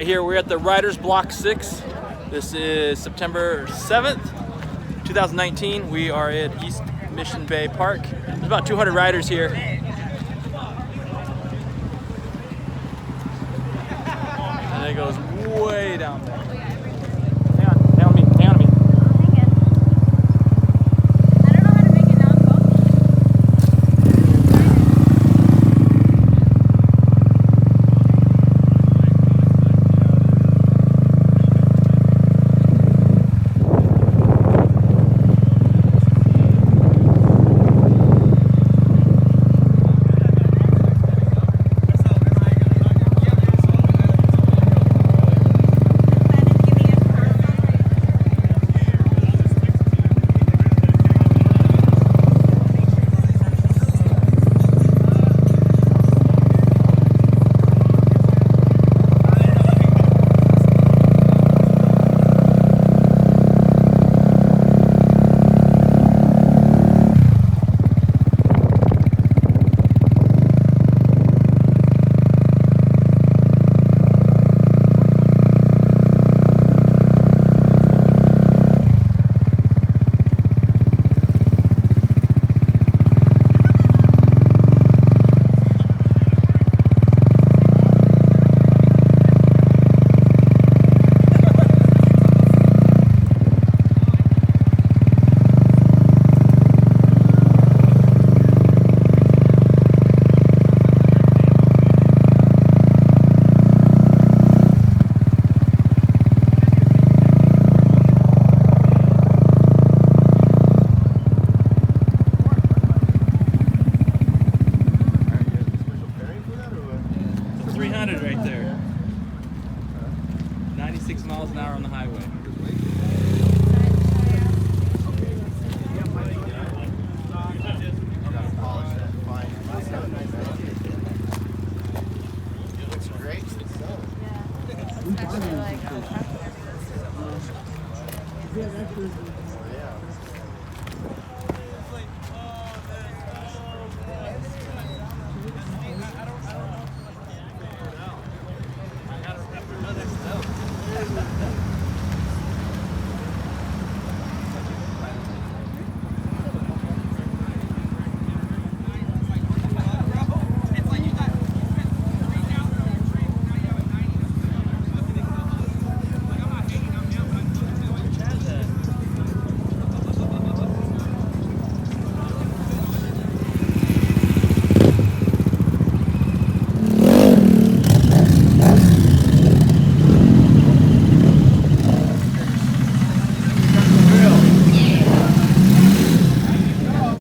here, we're at the Riders Block 6. This is September 7th, 2019. We are at East Mission Bay Park. There's about 200 riders here. And it goes way down there. Hang on me. Right there. 96 miles an hour on the highway. Looks great. Yeah. Especially like